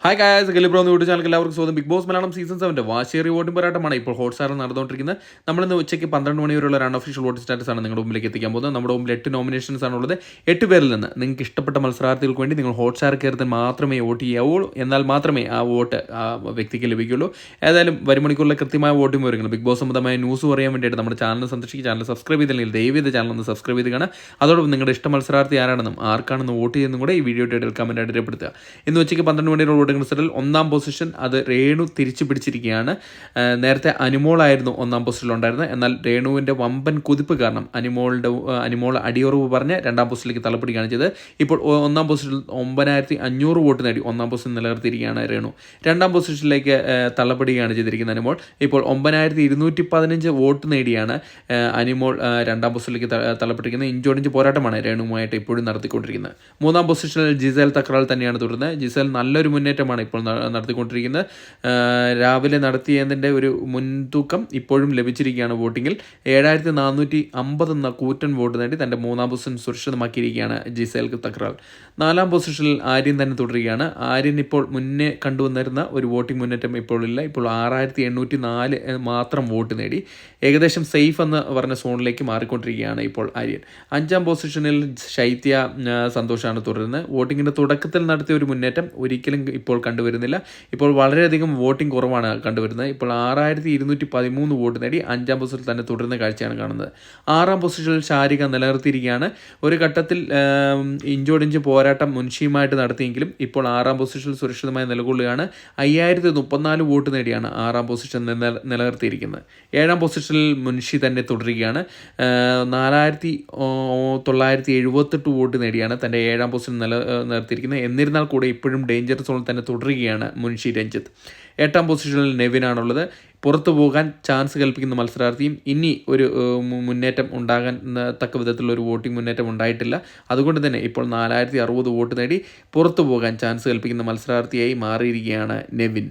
Hi guys, ഗലിബ്രോ എന്ന YouTube channel എല്ലാവർക്കും സ്വാഗതം. ബിഗ് ബോസ് മലയാളം സീസൺ 7 വാശിയേറിയ വോട്ടിംഗ് പോരാട്ടമാണ് ഇപ്പോൾ ഹോട്ട്സ്റ്റാറിൽ നടന്നുകൊണ്ടിരിക്കുന്നത്. നമ്മളിന്ന് ഉച്ചയ്ക്ക് 12 മണി വരെയുള്ള ഒരു അൺഒഫീഷ്യൽ വോട്ടിംഗ് സ്റ്റാറ്റസ് ആണ് നിങ്ങളുടെ മുമ്പിലേക്ക് എത്തിക്കാൻ പോകുന്നത്. നമ്മുടെ മുമ്പിൽ 8 നോമിനേഷൻസ് ആണുള്ളത്. 8 പേരിൽ നിന്ന് നിങ്ങൾക്ക് ഇഷ്ടപ്പെട്ട മത്സരാർത്ഥികൾക്ക് വേണ്ടി നിങ്ങൾ ഹോട്ട്സ്റ്റാർ കയറി മാത്രമേ വോട്ട് ചെയ്യാവുള്ളൂ. എന്നാൽ മാത്രമേ ആ വോട്ട് ആ വ്യക്തിക്ക് ലഭിക്കുകയുള്ളൂ. ഏതായാലും വരും മണിക്കൂറിലെ കൃത്യമായ വോട്ടിംഗ് വിവരങ്ങൾ ബിഗ് ബോസ് സംബന്ധമായ ന്യൂസ് പറയാൻ വേണ്ടിയിട്ട് നമ്മുടെ ചാനൽ സന്ദർശിക്കുക. ചാനൽ സബ്സ്ക്രൈബ് ചെയ്തില്ലെങ്കിൽ ദയവേത് ചാനൽ ഒന്ന് സബ്സ്ക്രൈബ് ചെയ്ത് കാണാം. അതോടൊപ്പം നിങ്ങളുടെ ഇഷ്ട മത്സരാർത്ഥി ആരാണെന്നും ആർക്കാണെന്ന് വോട്ട് ചെയ്യുന്നതും കൂടെ ഈ വീഡിയോ ടൈറ്റിൽ കമൻറ്റ് ആയിട്ട് രേഖപ്പെടുത്തുക. ഇന്ന് ഉച്ചയ്ക്ക് 12 മണിയുടെ വോട്ടിംഗ് റിസൾട്ടിൽ ഒന്നാം പൊസിഷൻ അത് രേണു തിരിച്ചു പിടിച്ചിരിക്കുകയാണ്. നേരത്തെ അനിമോളായിരുന്നു ഒന്നാം പൊസിഷനിൽ ഉണ്ടായിരുന്നത്. എന്നാൽ രേണുവിൻ്റെ വമ്പൻ കുതിപ്പ് കാരണം അനിമോൾ അടിയുറവ് പറഞ്ഞ് രണ്ടാം പൊസിഷനിലേക്ക് തള്ളപ്പെടുകയാണ് ചെയ്തത്. ഇപ്പോൾ ഒന്നാം പൊസിഷനിൽ 9500 വോട്ട് നേടി ഒന്നാം പൊസിഷൻ നിലനിർത്തിയിരിക്കുകയാണ് രേണു. രണ്ടാം പൊസിഷനിലേക്ക് തള്ളപ്പെടുകയാണ് ചെയ്തിരിക്കുന്നത് അനിമോൾ. ഇപ്പോൾ 9215 വോട്ട് നേടിയാണ് അനിമോൾ രണ്ടാം പൊസിഷനിലേക്ക് തള്ളപ്പെട്ടിരിക്കുന്നത്. ഇഞ്ചോടിഞ്ച് പോരാട്ടമാണ് രേണുവുമായിട്ട് ഇപ്പോഴും നടത്തിക്കൊണ്ടിരിക്കുന്നത്. മൂന്നാം പൊസിഷനിൽ ജിസേൽ തക്രാൾ തന്നെയാണ് തുടരുന്നത്. ജിസേൽ നല്ലൊരു മുന്നേറ്റമാണ് ഇപ്പോൾ നടത്തിക്കൊണ്ടിരിക്കുന്നത്. രാവിലെ നടത്തിയതിൻ്റെ ഒരു മുൻതൂക്കം ഇപ്പോഴും ലഭിച്ചിരിക്കുകയാണ്. വോട്ടിങ്ങിൽ 7450 എന്ന കൂറ്റൻ വോട്ട് നേടി തൻ്റെ മൂന്നാം പൊസിഷൻ സുരക്ഷിതമാക്കിയിരിക്കുകയാണ് ജിസേൽ തക്രാൾ. നാലാം പൊസിഷനിൽ ആര്യൻ തന്നെ തുടരുകയാണ്. ആര്യൻ ഇപ്പോൾ മുന്നേ കണ്ടുവന്നിരുന്ന ഒരു വോട്ടിംഗ് മുന്നേറ്റം ഇപ്പോൾ ഇല്ല. ഇപ്പോൾ 6804 മാത്രം വോട്ട് നേടി ഏകദേശം സേഫ് എന്ന് പറഞ്ഞ സോണിലേക്ക് മാറിക്കൊണ്ടിരിക്കുകയാണ് ഇപ്പോൾ ആര്യൻ. അഞ്ചാം പൊസിഷനിൽ ശൈത്യ സന്തോഷമാണ് തുടരുന്നത്. വോട്ടിങ്ങിൻ്റെ തുടക്കത്തിൽ നടത്തിയ ഒരു മുന്നേറ്റം ഒരിക്കലും ഇപ്പോൾ കണ്ടുവരുന്നില്ല. ഇപ്പോൾ വളരെയധികം വോട്ടിംഗ് കുറവാണ് കണ്ടുവരുന്നത്. ഇപ്പോൾ 6213 വോട്ട് നേടി അഞ്ചാം പൊസിഷനിൽ തന്നെ തുടരുന്ന കാഴ്ചയാണ് കാണുന്നത്. ആറാം പൊസിഷനിൽ ശാരിക നിലനിർത്തിയിരിക്കുകയാണ്. ഒരു ഘട്ടത്തിൽ ഇഞ്ചോടിഞ്ച് പോരാട്ടം മുൻഷിയുമായിട്ട് നടത്തിയെങ്കിലും ഇപ്പോൾ ആറാം പൊസിഷനിൽ സുരക്ഷിതമായി നിലകൊള്ളുകയാണ്. 5034 വോട്ട് നേടിയാണ് ആറാം പൊസിഷൻ നിലനിർത്തിയിരിക്കുന്നത്. ഏഴാം പൊസിഷനിൽ മുൻഷി തന്നെ തുടരുകയാണ്. 4978 വോട്ട് നേടിയാണ് തൻ്റെ ഏഴാം പൊസിഷൻ നിലനിർത്തിയിരിക്കുന്നത്. എന്നിരുന്നാൽ കൂടെ ഇപ്പോഴും ഡേഞ്ചർ സോണിൽ തന്നെ തുടരുകയാണ് മുൻഷി രഞ്ജിത്ത്. എട്ടാം പൊസിഷനിൽ നെവിനാണുള്ളത്. പുറത്തു പോകാൻ ചാൻസ് കൽപ്പിക്കുന്ന മത്സരാർത്ഥിയും ഇനി ഒരു മുന്നേറ്റം ഉണ്ടാകാൻ തക്ക വിധത്തിലുള്ള ഒരു വോട്ടിംഗ് മുന്നേറ്റം ഉണ്ടായിട്ടില്ല. അതുകൊണ്ട് തന്നെ ഇപ്പോൾ 4060 വോട്ട് നേടി പുറത്തു പോകാൻ ചാൻസ് കൽപ്പിക്കുന്ന മത്സരാർത്ഥിയായി മാറിയിരിക്കുകയാണ് നെവിൻ.